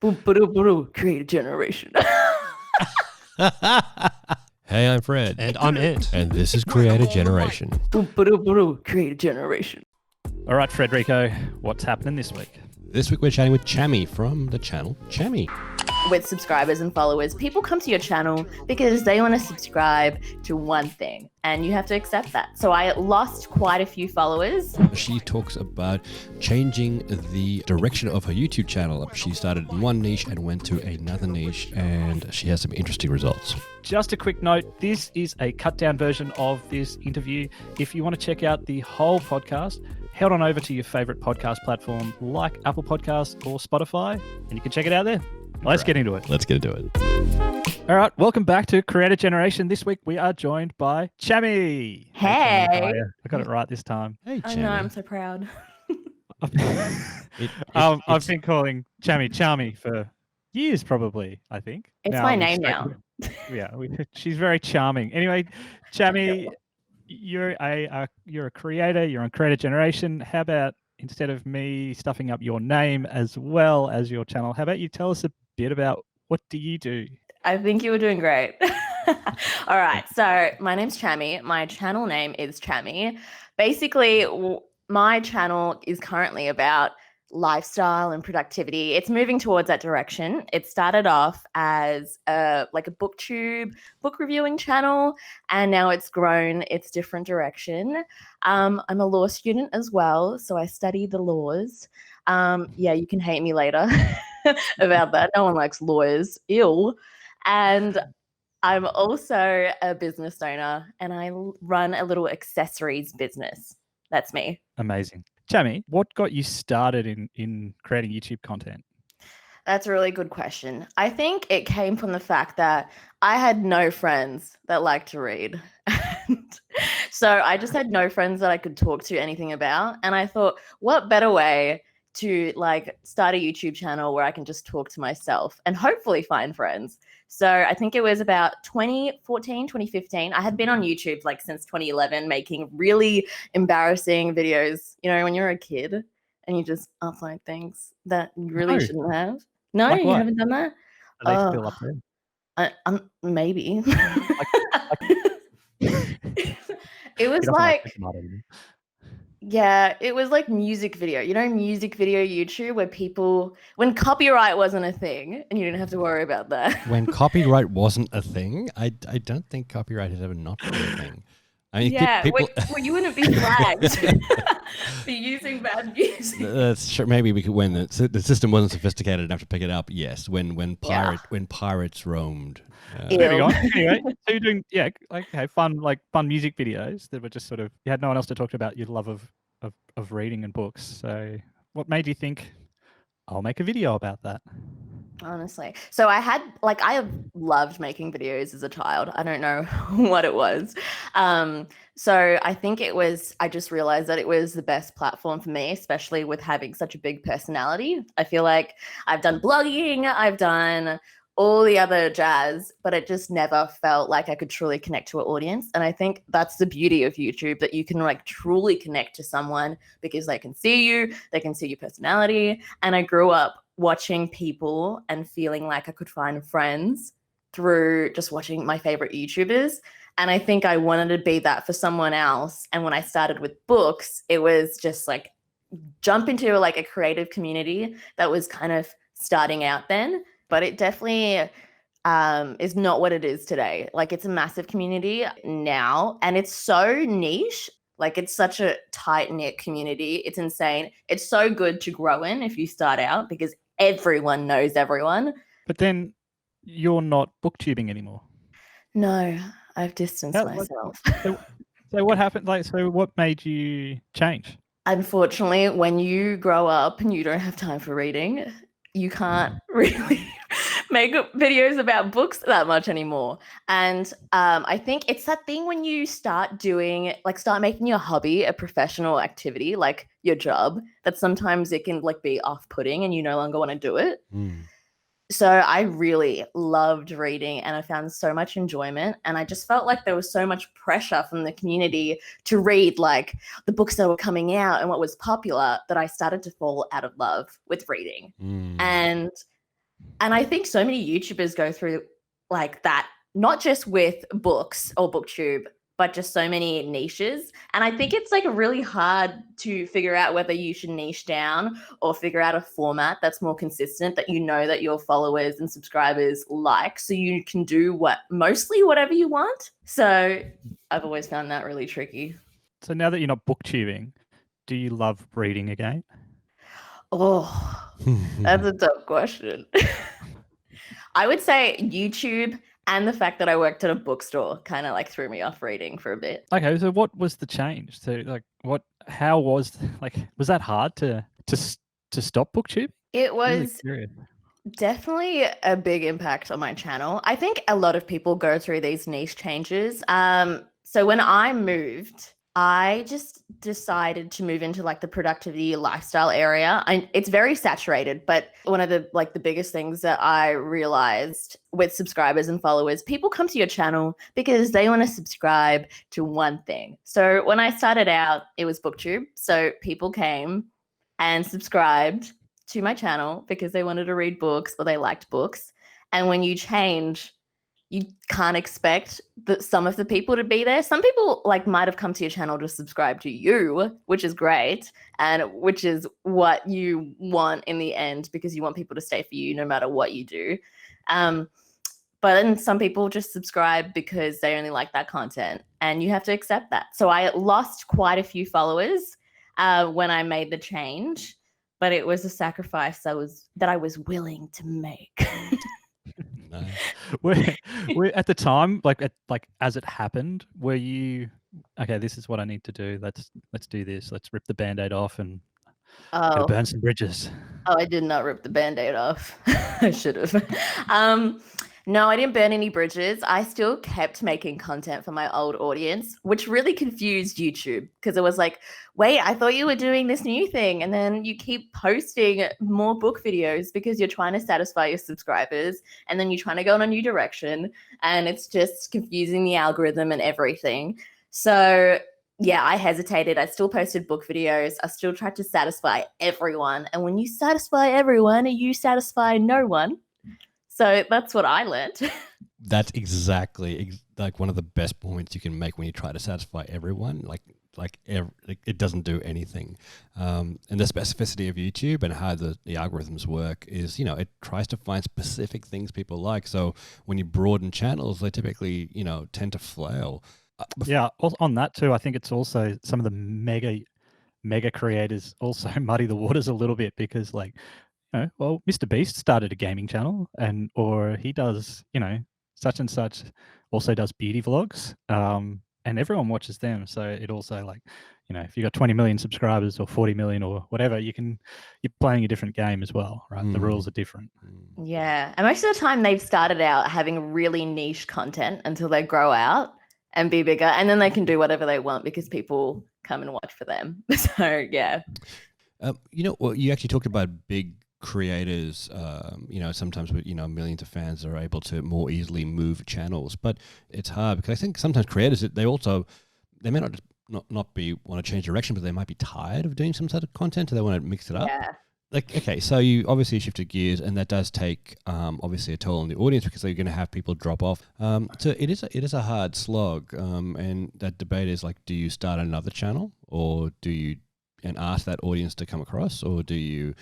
Create a generation. Hey, I'm Fred. And I'm Ed. And this is Create a Generation. Create a generation. All right, Frederico, what's happening this week? This week we're chatting with Chami from the channel Chami. With subscribers and followers, people come to your channel because they want to subscribe to one thing, and you have to accept that. So I lost quite a few followers. She talks about changing the direction of her YouTube channel. She started in one niche and went to another niche, and she has some interesting results. Just a quick note, this is a cut down version of this interview. If you want to check out the whole podcast, head on over to your favorite podcast platform like Apple Podcasts or Spotify, and you can check it out there. Let's get into it. Let's get into it. All right, welcome back to Create a Generation. This week we are joined by Chami. Hey. I got it right this time. Hey, I Chami. know, I'm so proud. I've been calling Chami for years, probably, I think. It's my name now. Yeah, she's very charming. Anyway, Chami, you're a creator. You're on Create a Generation. How about, instead of me stuffing up your name as well as your channel, how about you tell us a bit about what do you do? I think you were doing great. All right. So my name's Chami. My channel name is Chami. Basically, my channel is currently about lifestyle and productivity. It's moving towards that direction. It started off as a booktube book reviewing channel, and now it's grown its different direction. I'm a law student as well, so I study the laws. Yeah, you can hate me later about that. No one likes lawyers. Ew. And I'm also a business owner, and I run a little accessories business. That's me. Amazing. Chami, what got you started in creating YouTube content? That's a really good question. I think it came from the fact that I had no friends that liked to read. So I just had no friends that I could talk to anything about. And I thought, what better way to start a YouTube channel where I can just talk to myself and hopefully find friends. So I think it was about 2014, 2015. I had been on YouTube since 2011, making really embarrassing videos, when you're a kid and you just upload things that you really shouldn't have. No, Like you what? haven't done that? Are they still up there? Maybe. It was yeah, it was like music video. Music video YouTube where when copyright wasn't a thing and you didn't have to worry about that. When copyright wasn't a thing, I don't think copyright has ever not been a thing. I mean, yeah, people... well, you wouldn't be flagged for using bad music. That's true. Maybe when the system wasn't sophisticated enough to pick it up. Yes, when pirates roamed. Moving on. Anyway, so you're doing fun music videos that were just sort of, you had no one else to talk about your love of reading and books. So what made you think, I'll make a video about that? Honestly. So I have loved making videos as a child. I don't know what it was. So I think I just realized that it was the best platform for me, especially with having such a big personality. I feel like I've done blogging, I've done all the other jazz, but it just never felt like I could truly connect to an audience. And I think that's the beauty of YouTube, that you can truly connect to someone because they can see you, they can see your personality. And I grew up watching people and feeling like I could find friends through just watching my favorite YouTubers. And I think I wanted to be that for someone else. And when I started with books, it was just jump into a creative community that was kind of starting out then. But it definitely is not what it is today. It's a massive community now, and it's so niche. It's such a tight-knit community. It's insane. It's so good to grow in if you start out because everyone knows everyone. But then you're not booktubing anymore. No, I've distanced myself. So what happened? So what made you change? Unfortunately, when you grow up and you don't have time for reading, you can't really make videos about books that much anymore. And I think it's that thing when you start doing, start making your hobby a professional activity, like your job, that sometimes it can be off-putting and you no longer want to do it. So I really loved reading and I found so much enjoyment, and I just felt like there was so much pressure from the community to read the books that were coming out and what was popular, that I started to fall out of love with reading. And And I think so many YouTubers go through like that, not just with books or booktube, but just so many niches. And I think it's like really hard to figure out whether you should niche down or figure out a format that's more consistent that you know that your followers and subscribers like, so you can do mostly whatever you want. So I've always found that really tricky. So now that you're not booktubing, do you love reading again? Oh, that's a tough question. I would say YouTube and the fact that I worked at a bookstore kind of like threw me off reading for a bit. Okay, so what was the change? So how was was that hard to stop booktube? It Really was curious. definitely a big impact on my channel. I think a lot of people go through these niche changes. So when I moved, I just decided to move into like the productivity lifestyle area. It's very saturated, but one of the biggest things that I realized with subscribers and followers, people come to your channel because they want to subscribe to one thing. So when I started out, it was booktube. So people came and subscribed to my channel because they wanted to read books or they liked books. And when you change, you can't expect some of the people to be there. Some people like might have come to your channel to subscribe to you, which is great, and which is what you want in the end, because you want people to stay for you no matter what you do. But then some people just subscribe because they only like that content, and you have to accept that. So I lost quite a few followers when I made the change, but it was a sacrifice that I was willing to make. Nice. We're at the time, as it happened, were you okay? This is what I need to do. Let's do this. Let's rip the Band-Aid off and burn some bridges. Oh, I did not rip the Band-Aid off. I should have. No, I didn't burn any bridges. I still kept making content for my old audience, which really confused YouTube, because it was like, wait, I thought you were doing this new thing. And then you keep posting more book videos because you're trying to satisfy your subscribers. And then you're trying to go in a new direction. And it's just confusing the algorithm and everything. So yeah, I hesitated. I still posted book videos. I still tried to satisfy everyone. And when you satisfy everyone, you satisfy no one. So that's what I learned. That's exactly like one of the best points you can make when you try to satisfy everyone. It doesn't do anything. And the specificity of YouTube and how the algorithms work is, it tries to find specific things people like. So when you broaden channels, they typically, tend to flail. Yeah, on that too, I think it's also some of the mega creators also muddy the waters a little bit, because well, Mr. Beast started a gaming channel, or he does, such and such, also does beauty vlogs, and everyone watches them. So it also if you got 20 million subscribers or 40 million or whatever, you're playing a different game as well, right? The rules are different. Yeah, and most of the time they've started out having really niche content until they grow out and be bigger, and then they can do whatever they want because people come and watch for them. So yeah. Well, you actually talked about big creators, sometimes with millions of fans are able to more easily move channels, but it's hard because I think sometimes creators, they may not be want to change direction, but they might be tired of doing some sort of content, so they want to mix it up. Yeah. Okay, so you obviously shifted gears, and that does take obviously a toll on the audience, because they're going to have people drop off. So it is a hard slog, and that debate is do you start another channel, or do you ask that audience to come across, or do you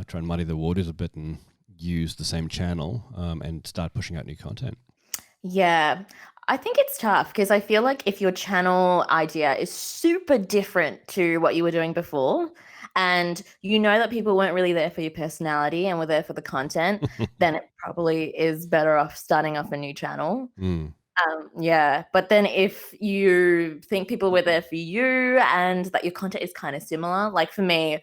try and muddy the waters a bit and use the same channel and start pushing out new content? Yeah, I think it's tough because I feel like if your channel idea is super different to what you were doing before, and that people weren't really there for your personality and were there for the content, then it probably is better off starting off a new channel. Yeah, but then if you think people were there for you and that your content is kind of similar, like for me,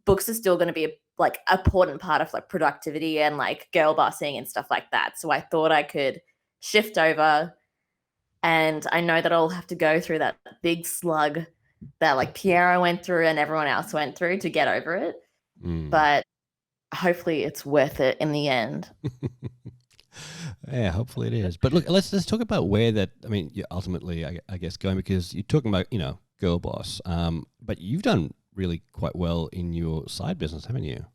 books are still going to be a important part of productivity and girl bossing and stuff like that. So I thought I could shift over, and I know that I'll have to go through that big slug that Piero went through and everyone else went through to get over it. But hopefully it's worth it in the end. Yeah, hopefully it is. But look, let's talk about where you're ultimately, I guess, going, because you're talking about, girl boss, but you've done really quite well in your side business, haven't you?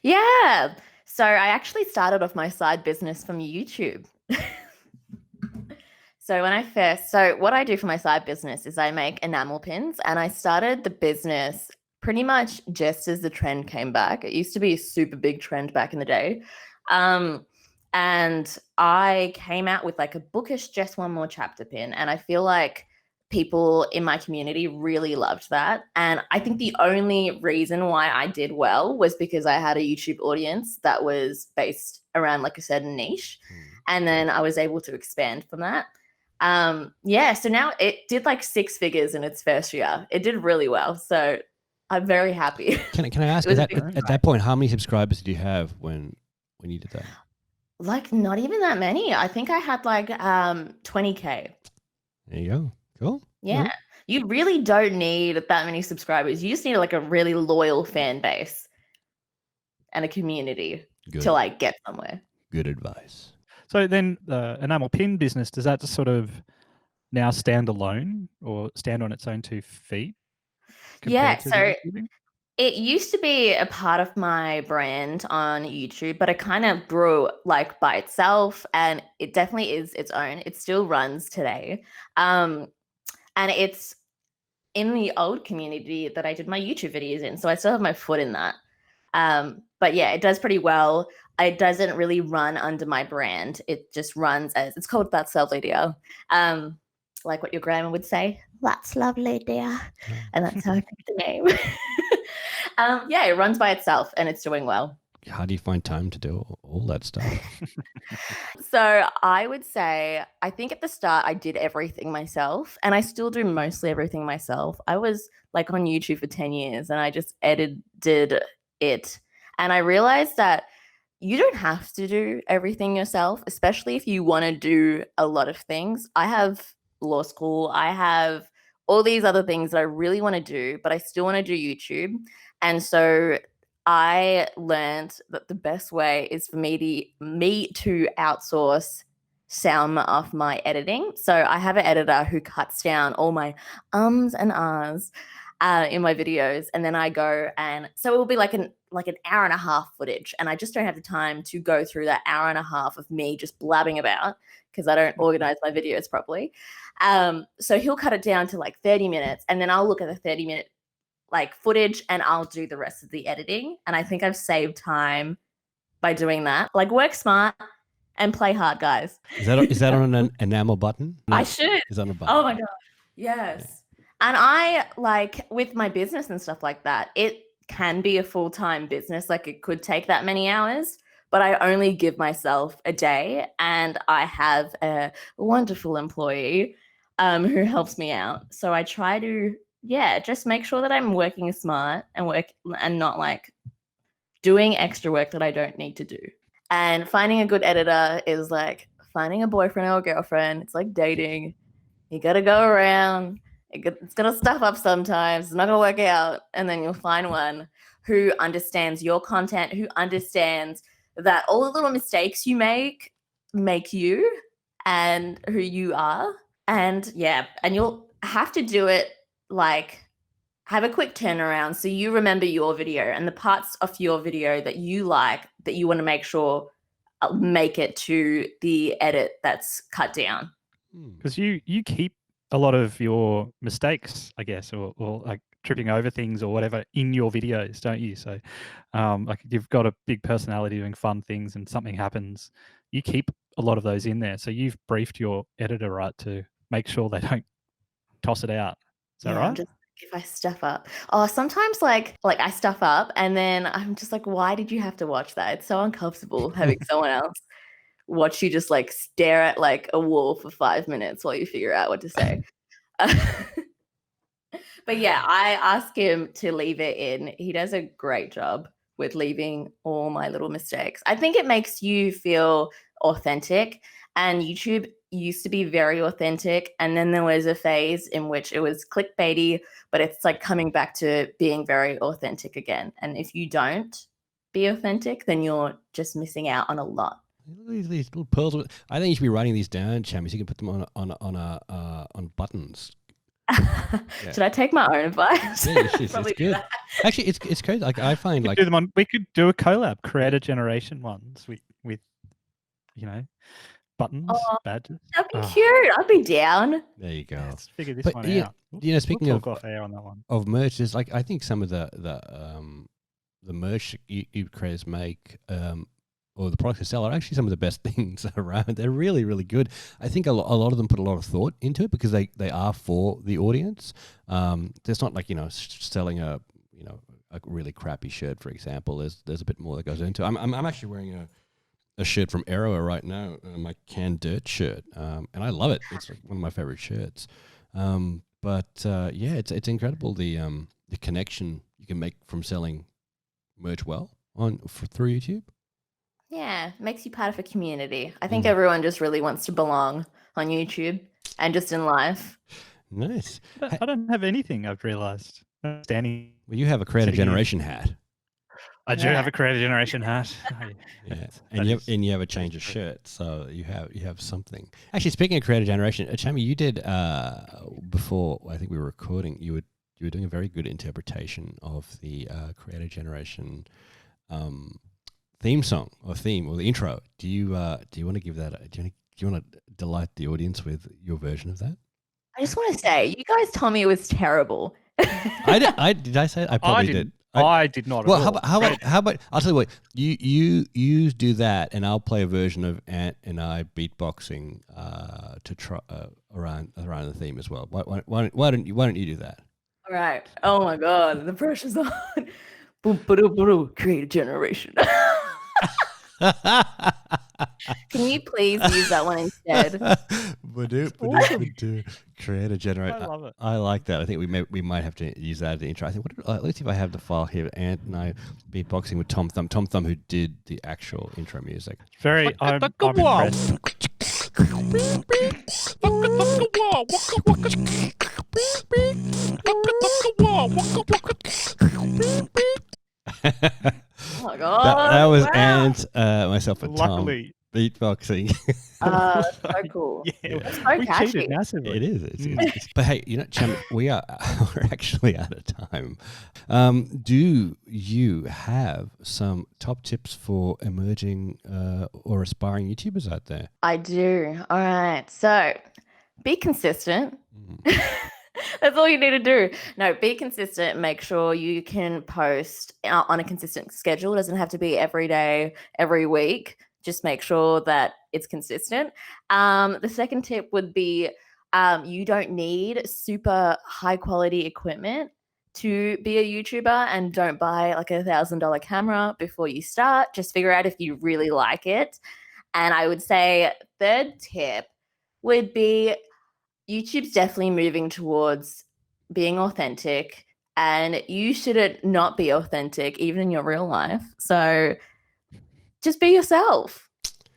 Yeah. So I actually started off my side business from YouTube. So what I do for my side business is I make enamel pins, and I started the business pretty much just as the trend came back. It used to be a super big trend back in the day. And I came out with like a bookish just one more chapter pin, and I feel like people in my community really loved that. And I think the only reason why I did well was because I had a YouTube audience that was based around like a certain niche. And then I was able to expand from that. Yeah, so now it did like 6 figures in its first year. It did really well. So I'm very happy. Can I ask, It was a at big at that point, how many subscribers did you have when you did that? Like not even that many. I think I had like 20K. There you go. Cool. Yeah. You really don't need that many subscribers. You just need like a really loyal fan base and a community Good. to like get somewhere. Good advice. So then the enamel pin business, does that just sort of now stand alone or stand on its own 2 feet? Yeah, compared to so the YouTubing? it used to be a part of my brand on YouTube, but it kind of grew like by itself, and it definitely is its own. It still runs today. And it's in the old community that I did my YouTube videos in. So I still have my foot in that. But yeah, it does pretty well. It doesn't really run under my brand. It just runs as it's called That's Lovely Dear. Like what your grandma would say, that's lovely, dear. And that's how I picked the name. Yeah, it runs by itself and it's doing well. How do you find time to do all that stuff? So I would say, I think at the start I did everything myself, and I still do mostly everything myself. I was like on YouTube for 10 years and I just edited it. And I realized that you don't have to do everything yourself, especially if you want to do a lot of things. I have law school, I have all these other things that I really want to do, but I still want to do YouTube. And so I learned that the best way is for me to outsource some of my editing. So I have an editor who cuts down all my ums and ahs in my videos, and then I go, and so it will be like an hour and a half footage, and I just don't have the time to go through that hour and a half of me just blabbing about because I don't organize my videos properly. So he'll cut it down to like 30 minutes, and then I'll look at the 30-minute like footage and I'll do the rest of the editing. And I think I've saved time by doing that. Like, work smart and play hard, guys. Is that on an enamel button? No, I should. is on a button. Oh my God. Yes. And I like with my business and stuff like that, it can be a full-time business. Like it could take that many hours, but I only give myself a day, and I have a wonderful employee who helps me out. So I try to, just make sure that I'm working smart and not like doing extra work that I don't need to do. And finding a good editor is like finding a boyfriend or a girlfriend. It's like dating. You got to go around. It's going to stuff up sometimes. It's not going to work out. And then you'll find one who understands your content, who understands that all the little mistakes you make you and who you are. And and you'll have to do it like have a quick turnaround so you remember your video and the parts of your video that you like, that you want to make sure make it to the edit that's cut down. Because you keep a lot of your mistakes, I guess, or like tripping over things or whatever in your videos, don't you? So like you've got a big personality doing fun things and something happens, you keep a lot of those in there. So you've briefed your editor, right, to make sure they don't toss it out. Is that right? Just if I stuff up. Oh, sometimes like I stuff up and then I'm just like, why did you have to watch that? It's so uncomfortable having someone else watch you just like stare at like a wall for 5 minutes while you figure out what to say. But yeah, I ask him to leave it in. He does a great job with leaving all my little mistakes. I think it makes you feel authentic, and YouTube used to be very authentic, and then there was a phase in which it was clickbaity, but it's like coming back to being very authentic again. And if you don't be authentic, then you're just missing out on a lot. These little pearls. I think you should be writing these down, Chami, so you can put them on buttons. Should I take my own advice? Yeah, it's Probably do good. that. Actually, it's crazy. Like I find like We could do a collab, creator generation ones with buttons, Oh, badges. that'd be cute. I'd be down. there you go. Let's figure this But one yeah, out. speaking we'll of talk off air on that one. of merch, is like I think some of the merch you creators make, or the products they sell are actually some of the best things around. They're really, really good. I think a lot of them put a lot of thought into it because they are for the audience. It's not like, selling a really crappy shirt, for example. There's a bit more that goes into it. I'm actually wearing a shirt from Arrow right now, my Canned Dirt shirt, and I love it. It's like one of my favorite shirts. But it's incredible the connection you can make from selling merch well through YouTube. Yeah, makes you part of a community. I think everyone just really wants to belong on YouTube and just in life. Nice. I don't have anything, I've realized. Standing. Well, you have a Creator Generation hat. I do have a Creator Generation hat. Yeah, and you have a change of shirt, so you have something. Actually, speaking of Creator Generation, Chami, you did before I think we were recording. You were doing a very good interpretation of the Creator Generation theme song or the intro. Do you want to give that? Do you want to delight the audience with your version of that? I just want to say, you guys told me it was terrible. Did I say it? I probably did. I did not. Well, how about I'll tell you what, you do that, and I'll play a version of Ant and I beatboxing to try around the theme as well. Why don't you do that? All right. Oh my God, the pressure's on. Boom, Creator Generation. Can you please use that one instead? Creator Generation. I love it. I like that. I think we might have to use that at the intro. I think let's see if I have the file here. Ant and I beatboxing with Tom Thumb, who did the actual intro music. I'm impressed. Oh my God. That was wow. Ant, myself, and Luckily. Tom beatboxing. That's so cool. Yeah, It's so we catchy. cheated massively. It is. But hey, Chami, we're actually out of time. Do you have some top tips for emerging or aspiring YouTubers out there? I do. All right. So be consistent. That's all you need to do. No, be consistent. Make sure you can post on a consistent schedule. It doesn't have to be every day, every week. Just make sure that it's consistent. The second tip would be you don't need super high quality equipment to be a YouTuber, and don't buy like $1,000 camera before you start. Just figure out if you really like it. And I would say third tip would be YouTube's definitely moving towards being authentic, and you shouldn't not be authentic even in your real life. So just be yourself.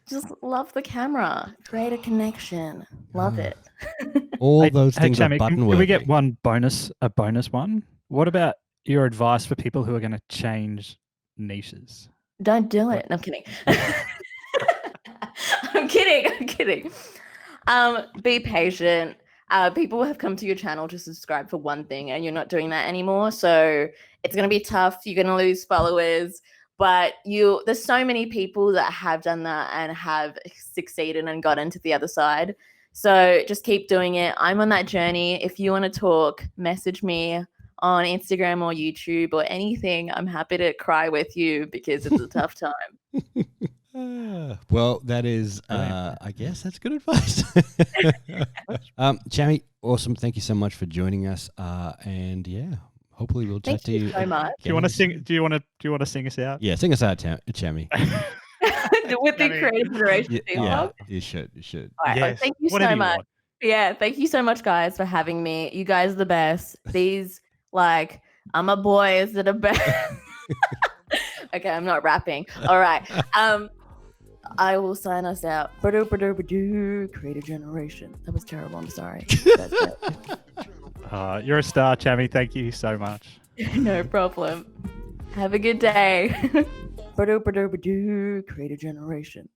Just love the camera. Create a connection. Love it. All those things are Chami, button can worthy. we get a bonus one? What about your advice for people who are going to change niches? Don't do it. No, I'm kidding. I'm kidding. Be patient. People have come to your channel to subscribe for one thing, and you're not doing that anymore. So it's going to be tough. You're going to lose followers, but there's so many people that have done that and have succeeded and got into the other side. So just keep doing it. I'm on that journey. If you want to talk, message me on Instagram or YouTube or anything. I'm happy to cry with you because it's a tough time. Well, that is, I guess that's good advice. Chami, awesome. Thank you so much for joining us. And yeah, hopefully we'll chat to you. Thank you so much. Do you want to sing? Do you want to sing us out? Yeah, sing us out, Chami. With the Creative Generation theme song? You should. All right, Yes, thank you whatever so you much. want. Yeah, thank you so much, guys, for having me. You guys are the best. These, I'm a boys that are best. Okay, I'm not rapping. All right. I will sign us out. Creative Generation. That was terrible. I'm sorry. You're a star, Chami. Thank you so much. No problem. Have a good day. Creative Generation.